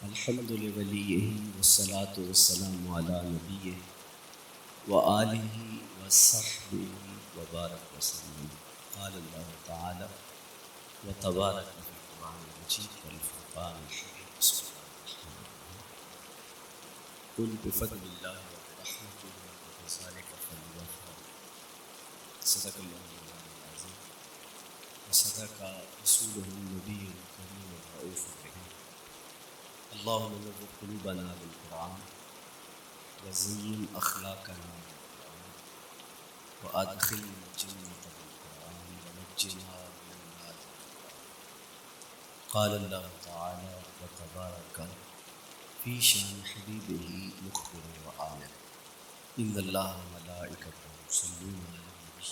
الحمد لولیہ والصلاة والسلام علی نبیہ وآلہ وصحبہ وبارک وسلم. قال اللہ تعالی وتبارک فی القرآن المجید والفرقان الحمید. بسم اللہ الرحمن الرحیم. قل بفضل اللہ وبرحمتہ فبذلک فلیفرحوا. صدق اللہ العظیم وصدق رسولہ النبی الکریم الرؤوف الرحیم. اللهم نور قلوبنا بالقرآن وزين أخلاقنا بالقرآن وأدخلنا الجنة بالقرآن ونجنا من النار بالقرآن. قال الله تعالى وتبارك في شأن حبيبه مخبر وآمر إن الله وملائكته يصلون على النبي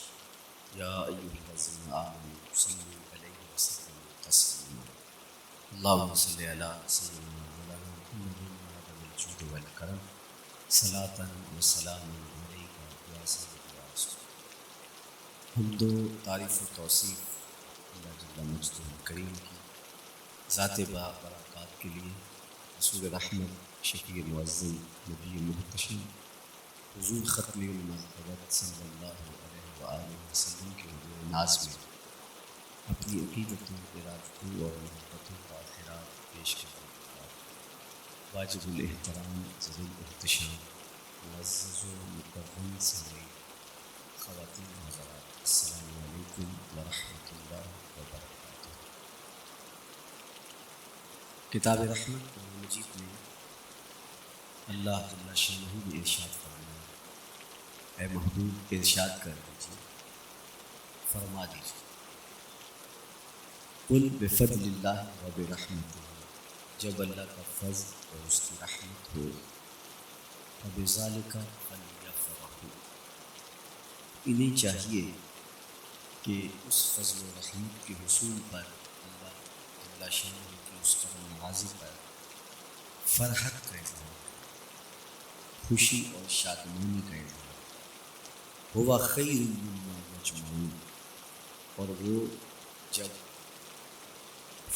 يا أيها الذين آمنوا صلوا عليه وسلموا تسليما. اللهم صل على سيدنا مولانا محمد وعلى الجود والكرم صلاة وسلام عليك يا سيدي يا رسول. حمد و تعریف و توصیف اللہ جل مجدہ الکریم کی ذات با برکات کے لیے، رسول رحمت شفیع معظم نبی محتشم حضور ختم المرتبت صلی اللہ علیہ وآلہ وسلم کے حضور ناز میں اپنی عقیدتوں، ارادتوں اور محبتوں کا خراج پیش کرنے کے بعد واجب الاحترام ذوی الاحتشام معزز و مکرم سامعین، خواتین و حضرات، السلام علیکم ورحمۃ اللہ وبرکاتہ. کتاب رحمت قرآن مجید میں اللہ جل شانہ نے ارشاد فرمایا، اے محبوب ارشاد کر دیجیے، فرما دیجیے، قل بفضل اللہ و برحمتہ، جب اللہ کا فضل اور اس کی رحمت ہو، فبذالک فلیفرحوا، انہیں چاہیے کہ اس فضل و رحمت کے حصول پر، اللہ جل شانہ کی اس کرم نوازی پر فرحت کا اظہار کریں، خوشی اور شادمانی کا اظہار. ہوا خیر مما یجمعون، اور وہ جب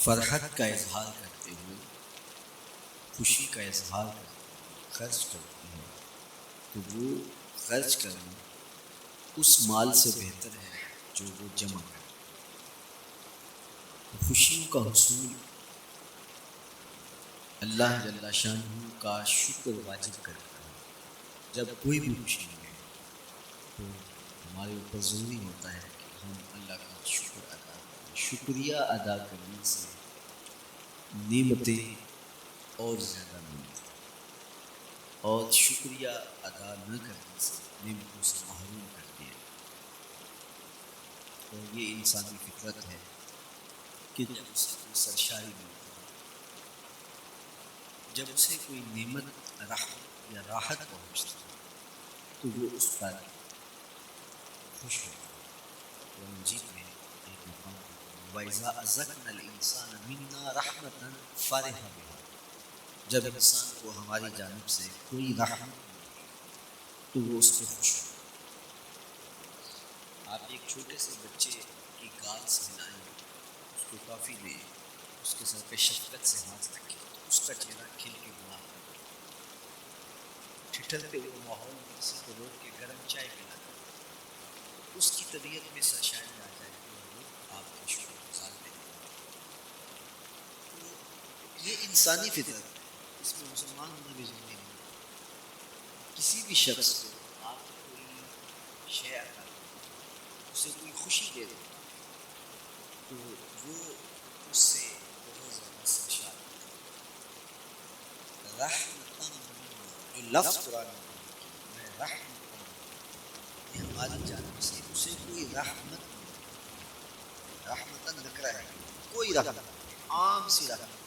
فرحت کا اظہار کرتے ہوئے، خوشی کا اظہار کرتے ہوئے خرچ کرتے ہیں، تو وہ خرچ کرنا اس مال سے بہتر ہے جو وہ جمع کرتے ہیں. خوشیوں کا حصول اللہ جل شانہ کا شکر واجب کرتا ہے. جب کوئی بھی خوشی ملے تو ہمارے اوپر ضروری ہوتا ہے کہ ہم اللہ کا شکر ادا کریں. شکریہ ادا کرنے سے نعمتیں اور زیادہ ملتی ہیں، اور شکریہ ادا نہ کرنے سے نعمتوں سے محروم کر دیا. اور یہ انسانی فطرت ہے کہ جب اسے کوئی سرشاری ملتی ہے، جب اسے کوئی نعمت، رحمت یا راحت پہنچتی ہے، تو وہ اس پر خوش ہوتا ہے. قرآن مجید میں ایک مقام پر وَإِذَا أَذَقْنَا الْإِنسَانَ مِنَّا رَحْمَةً فَرِحَ بِهَا، جب انسان کو ہماری جانب سے کوئی رحمت ملتی ہے تو وہ اس پہ خوش ہوتا ہے. آپ ایک چھوٹے سے بچے کی گال سے ملائیں، اس کو ٹافی دیں، اس کے سر پہ شفقت سے ہاتھ رکھیں تو اس کا چہرہ کھل کے بنا ہوگا. ٹھٹھرتے ہوئے ماحول میں کسی کو روک کے گرم چائے پلا دیں، اس کی طبیعت میں سرشاری آ جائے تو وہ آپ کا شکر گزار بنے گا. تو یہ انسانی فطرت ہے، اس میں مسلمان ہونا بھی ضروری نہیں. کسی بھی شخص کو آپ کوئی شے عطا کریں، اسے کوئی خوشی دے دیں، تو وہ اس سے بہت زیادہ سرشار ہوتا ہے. رحمتاً جو لفظ قرآن میں رحمتاً، یہ ہماری جانب سے اسے کوئی رحمت ملے، رحمتاً نکرہ ہے، کوئی رحمت، عام سی رحمت،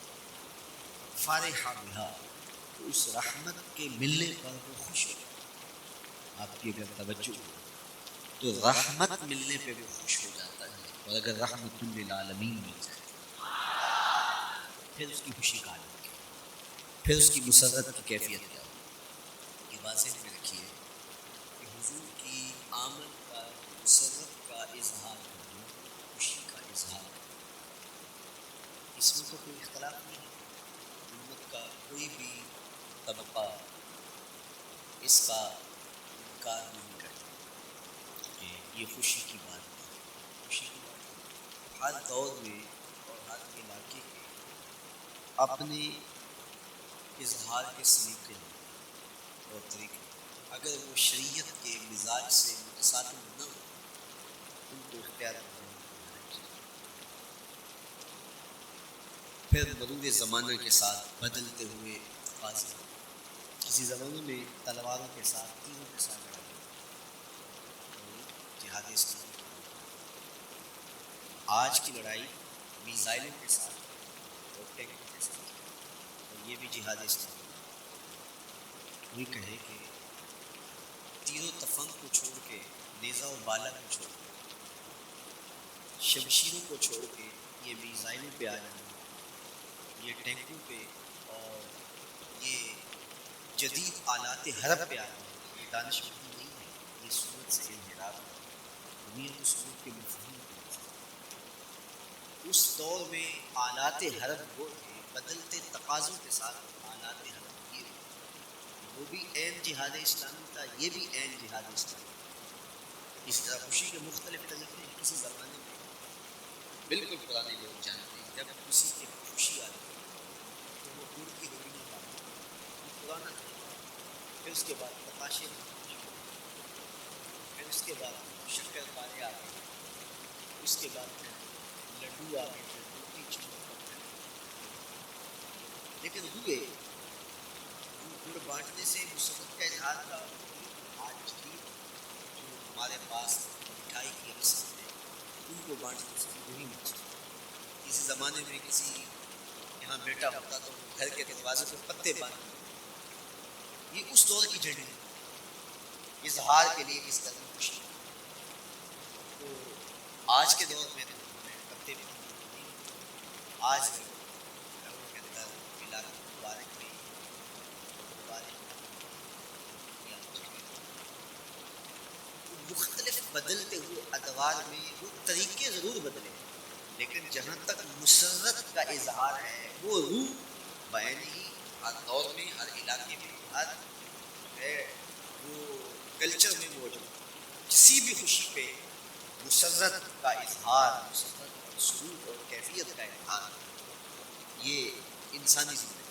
فارحہ بہا، تو اس رحمت کے ملنے پر وہ خوش ہو. آپ کی اگر توجہ ہو تو رحمت ملنے پہ وہ خوش ہو جاتا ہے، اور اگر رحمت للعالمین مل جائے پھر اس کی خوشی کا عالم کیا، پھر اس کی مسرت کی کیفیت کیا ہو. یہ بات ذہن میں رکھیے کہ حضور کی آمد پر مسرت کا اظہار کرنا، خوشی کا اظہار کرنا، اس میں تو کوئی اختلاف نہیں ہے. امت کا کوئی بھی طبقہ اس کا انکار نہیں کرتا کہ یہ خوشی کی بات ہے، خوشی کی بات ہے۔ ہر دور میں اور ہر علاقے کے اپنے اظہار کے سلیقے اور طریقے، اگر وہ شریعت کے مزاج سے متصادم نہ ہو ان کو اختیار کرنے میں کوئی حرج نہیں۔ پھر مرور زمانہ کے ساتھ بدلتے ہوئے تقاضے، کسی زمانے میں تلواروں کے ساتھ تیروں کے ساتھ لڑائی تو جہاد اسلامی، آج کی لڑائی میزائلوں کے ساتھ اور ٹینکوں کے ساتھ، اور یہ بھی جہاد اسلامی۔ کوئی کہے کہ تیر و تفنگ کو چھوڑ کے، نیزہ و بالا کو چھوڑ کے، شمشیروں کو چھوڑ کے یہ میزائلوں پہ آ جانا، یہ ٹینکوں پہ اور یہ جدید آلات حرب پہ آ جانا، یہ دانش مندی نہیں ہے، یہ سنت سے انحراف ہے، دنیا کو سنت کے مفہوم کو۔ اس دور میں آلات حرب وہ تھے، بدلتے تقاضوں کے ساتھ آلات حرب یہ وہ بھی عین جہاد اسلامی تھا، یہ بھی عین جہاد اسلامی۔ اس طرح خوشی کے مختلف طریقے ہیں۔ کسی زمانے میں بالکل پرانے لوگ جانتے ہیں، جب کسی کی خوشی آتی ہے تو وہ گڑ کی روٹیاں باندھتے ہیں، یہ پرانا طریقہ ہے۔ پھر اس کے بعد پتاشے بنانا شروع ہوتے ہیں، پھر اس کے بعد شکر پارے آ گئے، اس کے بعد پھر لڈو آ گئے، پھر موتی چور اور پھر لیکن ہوئے گڑ بانٹنے سے مسرت کا اظہار تھا۔ آج بھی جو ہمارے پاس مٹھائی کی رسم ہے ان کو بانٹنے سے وہی مقصود ہے۔ کسی زمانے میں کسی یہاں بیٹا ہوتا تو وہ گھر کے دروازے پہ پتے باندھتے، یہ اس دور کی جڑیں ہیں، اظہار کے لیے اس طرح کی خوشی۔ تو آج کے دور میں تو پتے باندھنے نہیں، آج گھروں کے اندر میلاد مبارک میں مختلف بدلتے ہوئے ادوار میں وہ طریقے ضرور بدلے، لیکن جہاں تک مسرت کا اظہار ہے وہ روح بیان ہی ہر دور میں، ہر علاقے میں، ہر ہے وہ کلچر میں موجود۔ کسی بھی خوشی پہ مسرت کا اظہار، مسرت اور سلوک اور کیفیت کا اظہار، یہ انسانی زندگی۔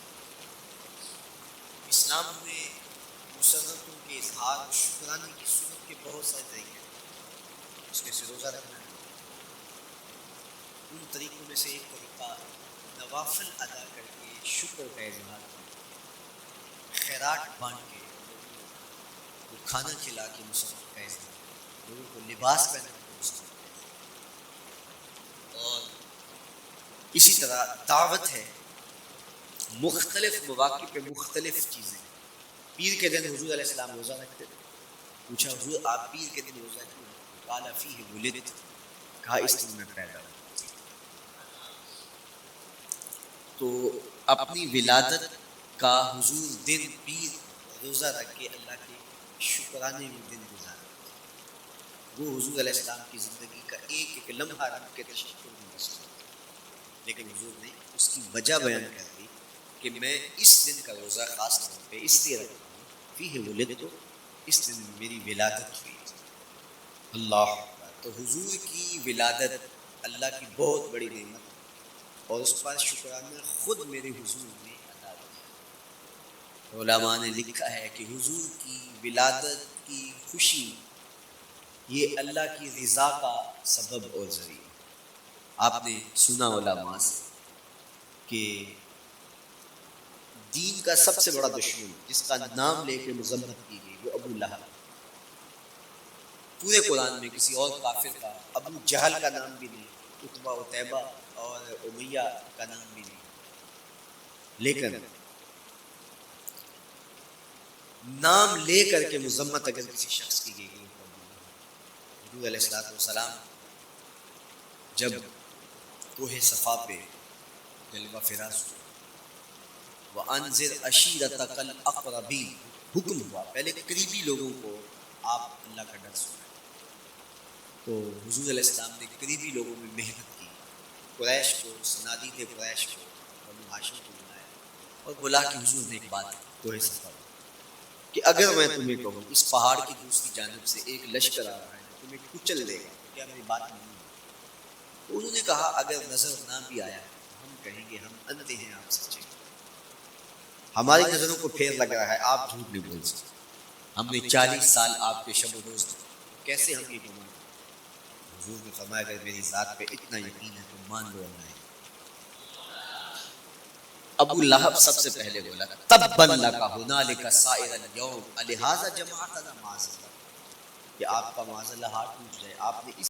اسلام میں مسرتوں کے اظہار اور شکرانے کی صورت کے بہت سارے طریقے ہیں۔ اس میں سے روزہ رکھنا ہے، ان طریقوں میں سے ایک طریقہ نوافل ادا کر کے شکر کا اظہار کرنا، خیرات بانٹ کے لوگوں کو کھانا کھلا کے مسرت کا اظہار، لوگوں کو لباس پہنا کے مسرت کا اظہار، اور اسی طرح دعوت ہے، مختلف مواقع پہ مختلف چیزیں۔ پیر کے دن حضور علیہ السلام روزہ رکھتے تھے، پوچھا حضور آپ پیر کے دن روزہ کیوں رکھتے؟ قال فیہ ولدت، کہا اس دن میں پیدا ہوا۔ تو اپنی ولادت کا حضور دن پیر روزہ رکھ کے اللہ کے شکرانے میں دن گزارا، وہ حضور علیہ السلام کی زندگی کا ایک ایک لمحہ رکھ کے تشکر میں بسا، لیکن حضور نے اس کی وجہ بیان کر دی کہ میں اس دن کا روزہ خاص طور پہ اس لیے رکھتا ہوں، فیہ ولدت، اس دن میری ولادت ہوئی تھی۔ اللہ اکبر! تو حضور کی ولادت اللہ کی بہت بڑی نعمت، اور اس پر شکرانہ خود میرے حضور نے ادا کیا۔ علماء نے لکھا ہے کہ حضور کی ولادت کی خوشی یہ اللہ کی رضا کا سبب اور ذریعہ۔ آپ نے سنا علماء سے کہ دین کا سب سے بڑا دشمن جس کا نام لے کے مذمت کی گئی وہ ابو لہب، پورے قرآن میں کسی اور کافر کا ابو جہل کا نام بھی نہیں، عتبہ عتیبہ اور امیہ کا نام بھی نہیں، لیکن نام لے کر کے مذمت اگر کسی شخص کی گئی گئی تو حضور علیہ الصلوۃ والسلام جب کوہ صفا پہ جلوہ فراز ہوئے، وَأَنذِرْ عَشِيرَتَكَ الْأَقْرَبِينَ، حکم ہوا پہلے قریبی لوگوں کو آپ اللہ کا ڈر سنائیں۔ تو حضور علیہ السلام نے قریبی لوگوں میں محنت کی، قریش کو، صنادید قریش کو، بنو ہاشم کو بلایا، اور بولا کہ حضور نے ایک بات کوہ صفا کہ اگر میں تمہیں کہوں اس پہاڑ کی دوسری جانب سے ایک لشکر آ رہا ہے جو تمہیں کچل دے گا، کیا میری بات نہیں؟ تو انہوں نے کہا اگر نظر نہ بھی آیا تو ہم کہیں گے ہم اندھے ہیں، آپ سچے، ہماری نظروں کو پھیر لگ رہا ہے، آپ جھوٹ نہیں بول سکتے، ہم نے 40 سال آپ کے شب و روز دیے، کیسے ہم یہ گمان کریں؟ حضور نے فرمایا اگر میری ذات پہ اتنا یقین ہے تو مان لو اللہ ہے۔ ابو لہب سب سے پہلے بولا تبا لک ہنالک سائر اليوم الہذا جمعتنا معاذ اللہ، کہ آپ کا معاذ اللہ ہاتھ ٹوٹ جائے، آپ نے اس